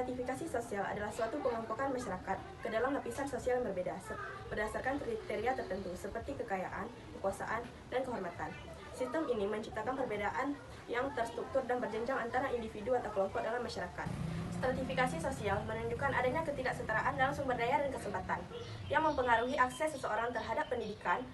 Stratifikasi sosial adalah suatu pengelompokan masyarakat ke dalam lapisan sosial yang berbeda berdasarkan kriteria tertentu seperti kekayaan, kekuasaan, dan kehormatan. Sistem ini menciptakan perbedaan yang terstruktur dan berjenjang antara individu atau kelompok dalam masyarakat. Stratifikasi sosial menunjukkan adanya ketidaksetaraan dalam sumber daya dan kesempatan yang mempengaruhi akses seseorang terhadap pendidikan,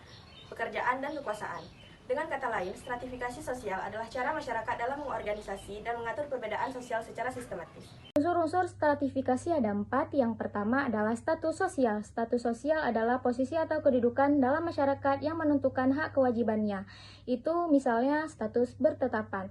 pekerjaan, dan kekuasaan. Dengan kata lain, stratifikasi sosial adalah cara masyarakat dalam mengorganisasi dan mengatur perbedaan sosial secara sistematis. Unsur-unsur stratifikasi ada 4. Yang pertama adalah status sosial. Status sosial adalah posisi atau kedudukan dalam masyarakat yang menentukan hak kewajibannya. Itu misalnya status bertetapan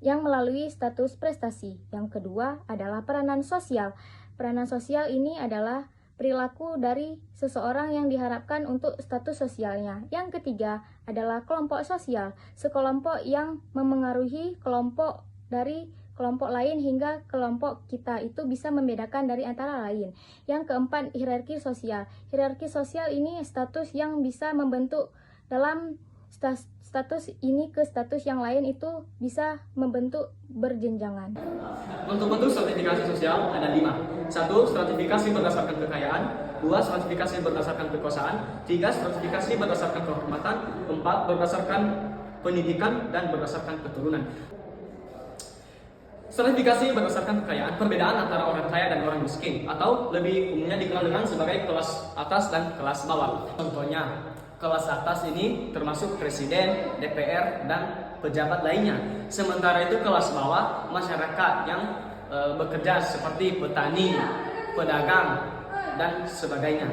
yang melalui status prestasi. Yang kedua adalah peranan sosial. Peranan sosial ini adalah perilaku dari seseorang yang diharapkan untuk status sosialnya. Yang ketiga adalah kelompok sosial, sekelompok yang memengaruhi kelompok dari kelompok lain hingga kelompok kita itu bisa membedakan dari antara lain. Yang keempat, hierarki sosial. Hierarki sosial ini status yang bisa membentuk dalam status ini ke status yang lain itu bisa membentuk berjenjangan. Untuk bentuk stratifikasi sosial ada 5. 1. Stratifikasi berdasarkan kekayaan. 2. Stratifikasi berdasarkan kekuasaan. 3. Stratifikasi berdasarkan kehormatan. 4. Berdasarkan pendidikan dan berdasarkan keturunan. Stratifikasi berdasarkan kekayaan, perbedaan antara orang kaya dan orang miskin, atau lebih umumnya dikenal dengan sebagai kelas atas dan kelas bawah. Contohnya, kelas atas ini termasuk presiden, DPR, dan pejabat lainnya. Sementara itu kelas bawah, masyarakat yang bekerja seperti petani, pedagang, dan sebagainya.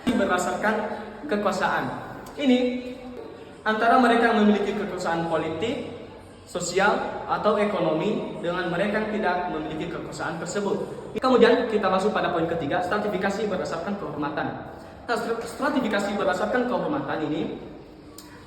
Berdasarkan kekuasaan. Ini antara mereka yang memiliki kekuasaan politik, sosial, atau ekonomi dengan mereka yang tidak memiliki kekuasaan tersebut. Kemudian kita masuk pada poin ketiga, stratifikasi berdasarkan kehormatan. Nah, stratifikasi berdasarkan kehormatan ini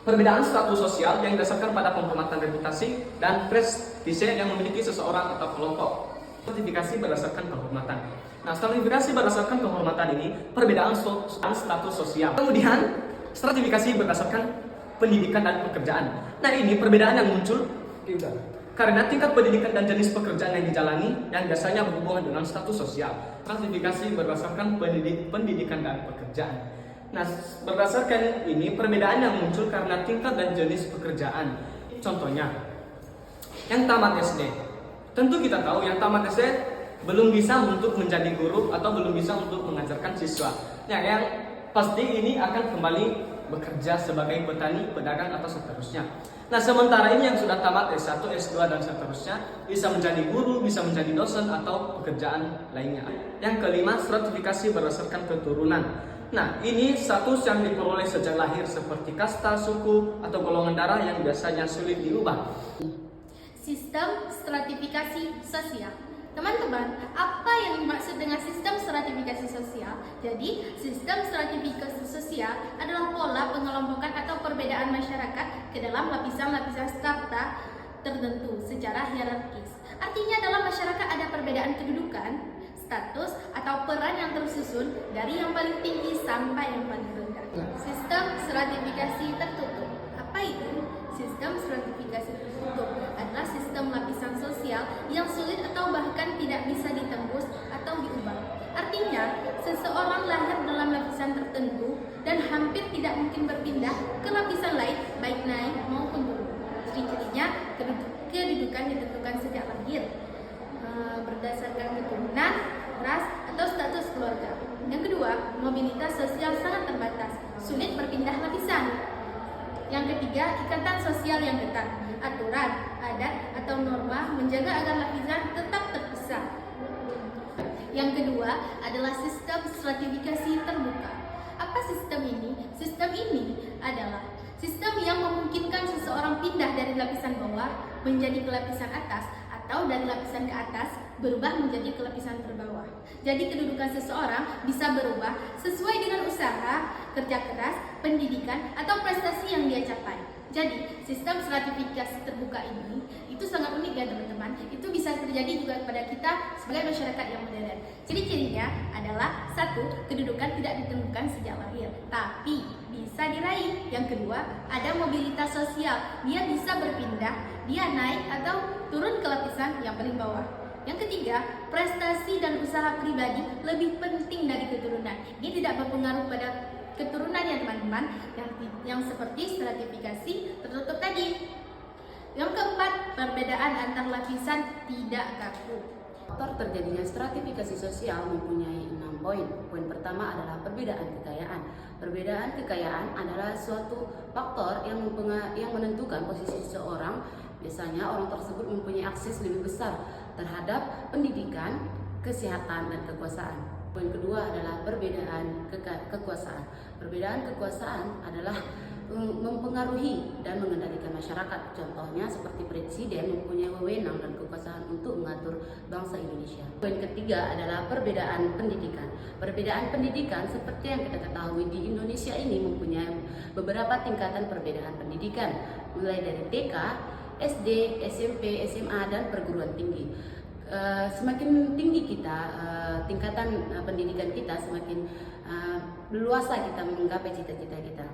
perbedaan status sosial yang didasarkan pada penghormatan reputasi dan prestise yang memiliki seseorang atau kelompok. Stratifikasi berdasarkan kehormatan. Nah, stratifikasi berdasarkan kehormatan ini perbedaan status sosial. Kemudian stratifikasi berdasarkan pendidikan dan pekerjaan. Nah, ini perbedaan yang muncul karena tingkat pendidikan dan jenis pekerjaan yang dijalani yang biasanya berhubungan dengan status sosial. Stratifikasi berdasarkan pendidikan dan pekerjaan. Nah, berdasarkan ini perbedaan yang muncul karena tingkat dan jenis pekerjaan. Contohnya, yang tamat SD. Tentu kita tahu yang tamat SD belum bisa untuk menjadi guru atau belum bisa untuk mengajarkan siswa. Nah, yang pasti ini akan kembali bekerja sebagai petani, pedagang, atau seterusnya. Nah, sementara ini yang sudah tamat S1, S2, dan seterusnya bisa menjadi guru, bisa menjadi dosen, atau pekerjaan lainnya. Yang kelima, stratifikasi berdasarkan keturunan. Nah, ini status yang diperoleh sejak lahir seperti kasta, suku, atau golongan darah yang biasanya sulit diubah. Sistem stratifikasi sosial. Teman-teman, apa yang dimaksud dengan sistem stratifikasi sosial? Jadi, sistem stratifikasi sosial adalah pola pengelompokan atau perbedaan masyarakat ke dalam lapisan-lapisan strata tertentu secara hierarkis. Artinya dalam masyarakat ada perbedaan kedudukan, status, atau peran yang tersusun dari yang paling tinggi sampai yang paling rendah. Sistem stratifikasi tertutup. Apa itu? Sistem stratifikasi tertutup adalah sistem lapisan sosial yang sulit atau bahkan tidak bisa ditembus atau diubah. Artinya, seseorang lahir dalam lapisan tertentu dan hampir tidak mungkin berpindah ke lapisan lain, baik naik maupun turun. Ciri-cirinya, kedudukan ditentukan sejak lahir berdasarkan keturunan, ras, atau status keluarga. Yang kedua, mobilitas sosial sangat terbatas, sulit berpindah lapisan. Yang ketiga, ikatan sosial yang ketat, aturan, adat, atau norma menjaga agar lapisan tetap terpisah. Yang kedua adalah sistem stratifikasi terbuka. Apa sistem ini? Sistem ini adalah sistem yang memungkinkan seseorang pindah dari lapisan bawah menjadi ke lapisan atas atau dari lapisan ke atas berubah menjadi ke lapisan terbawah. Jadi kedudukan seseorang bisa berubah sesuai dengan usaha, kerja keras, pendidikan, atau prestasi yang dia capai. Jadi sistem stratifikasi terbuka ini itu sangat unik ya teman-teman. Itu bisa terjadi juga kepada kita sebagai masyarakat yang modern. Ciri-cirinya adalah 1. Kedudukan tidak ditentukan sejak lahir, tapi bisa diraih. Yang kedua, ada mobilitas sosial. Dia bisa berpindah, dia naik atau turun ke lapisan yang paling bawah. Yang ketiga, prestasi dan usaha pribadi lebih penting dari keturunan. Ini tidak berpengaruh pada keturunan ya teman-teman, yang seperti stratifikasi tertutup tadi. Yang keempat, perbedaan antar lapisan tidak kaku. Faktor terjadinya stratifikasi sosial mempunyai 6 poin. Poin pertama adalah perbedaan kekayaan. Perbedaan kekayaan adalah suatu faktor yang menentukan posisi seseorang. Biasanya orang tersebut mempunyai akses lebih besar terhadap pendidikan, kesehatan, dan kekuasaan. Poin kedua adalah perbedaan kekuasaan. Perbedaan kekuasaan adalah mempengaruhi dan mengendalikan masyarakat. Contohnya seperti presiden mempunyai wewenang dan kekuasaan untuk mengatur bangsa Indonesia. Poin ketiga adalah perbedaan pendidikan. Perbedaan pendidikan seperti yang kita ketahui di Indonesia ini mempunyai beberapa tingkatan perbedaan pendidikan, mulai dari TK, SD, SMP, SMA, dan perguruan tinggi. Semakin tinggi kita tingkatan pendidikan kita, semakin luasa kita menggapai cita-cita kita.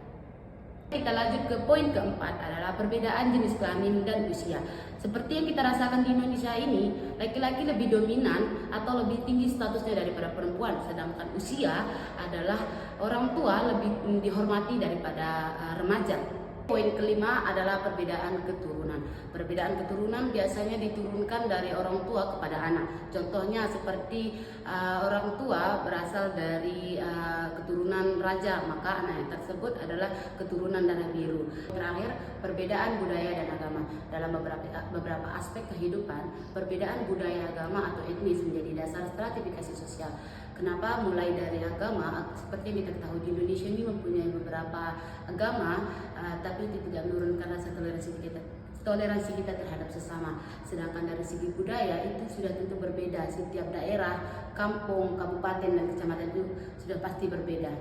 Kita lanjut ke poin keempat adalah perbedaan jenis kelamin dan usia. Seperti yang kita rasakan di Indonesia ini, laki-laki lebih dominan atau lebih tinggi statusnya daripada perempuan, sedangkan usia adalah orang tua lebih dihormati daripada remaja. Poin kelima adalah perbedaan keturunan. Perbedaan keturunan biasanya diturunkan dari orang tua kepada anak. Contohnya seperti orang tua berasal dari keturunan raja, maka anak tersebut adalah keturunan darah biru. Terakhir, perbedaan budaya dan agama. Dalam beberapa aspek kehidupan, perbedaan budaya, agama, atau etnis menjadi dasar stratifikasi sosial. Kenapa? Mulai dari agama, seperti yang kita ketahui di Indonesia ini mempunyai beberapa agama, tapi itu tidak menurunkan rasa toleransi kita terhadap sesama. Sedangkan dari segi budaya itu sudah tentu berbeda. Setiap daerah, kampung, kabupaten, dan kecamatan itu sudah pasti berbeda.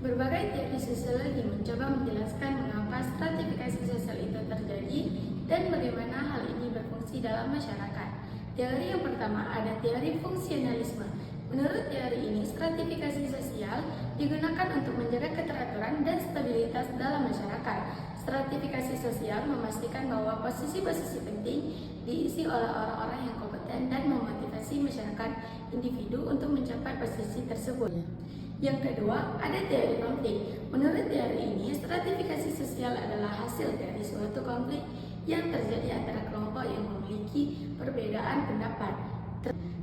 Berbagai teori sosiologi mencoba menjelaskan mengapa stratifikasi sosial itu terjadi dan bagaimana hal ini berfungsi dalam masyarakat. Teori yang pertama ada teori fungsionalisme. Menurut teori ini, stratifikasi sosial digunakan untuk menjaga keteraturan dan stabilitas dalam masyarakat. Stratifikasi sosial memastikan bahwa posisi-posisi penting diisi oleh orang-orang yang kompeten dan memotivasi masyarakat individu untuk mencapai posisi tersebut. Yang kedua, ada teori konflik. Menurut teori ini, stratifikasi sosial adalah hasil dari suatu konflik yang terjadi antara kelompok yang memiliki perbedaan pendapat.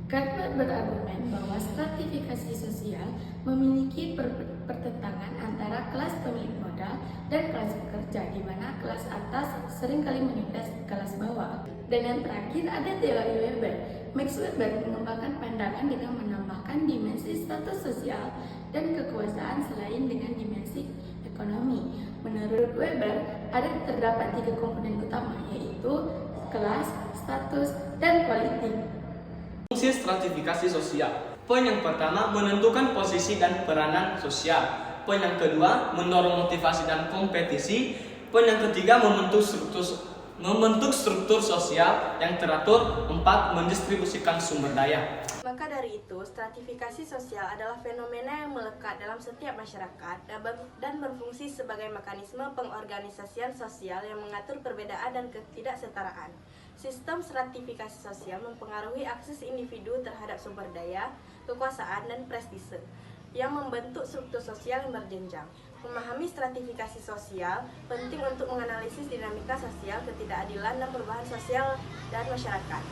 Cartman berargumen bahwa stratifikasi sosial memiliki pertentangan antara kelas pemilik modal dan kelas pekerja, di mana kelas atas seringkali menindas kelas bawah. Dan yang terakhir ada teori Weber. Max Weber mengembangkan pandangan dengan menambahkan dimensi status sosial dan kekuasaan selain dengan dimensi ekonomi. Menurut Weber, terdapat 3 komponen utama, yaitu kelas, status, dan politik. Fungsi stratifikasi sosial. Poin yang pertama, menentukan posisi dan peranan sosial. Poin yang kedua, mendorong motivasi dan kompetisi. Poin yang ketiga, membentuk struktur sosial yang teratur. 4, mendistribusikan sumber daya. Maka dari itu, stratifikasi sosial adalah fenomena yang melekat dalam setiap masyarakat dan berfungsi sebagai mekanisme pengorganisasian sosial yang mengatur perbedaan dan ketidaksetaraan. Sistem stratifikasi sosial mempengaruhi akses individu terhadap sumber daya, kekuasaan, dan prestise, yang membentuk struktur sosial yang berjenjang. Memahami stratifikasi sosial penting untuk menganalisis dinamika sosial, ketidakadilan, dan perubahan sosial dan masyarakat.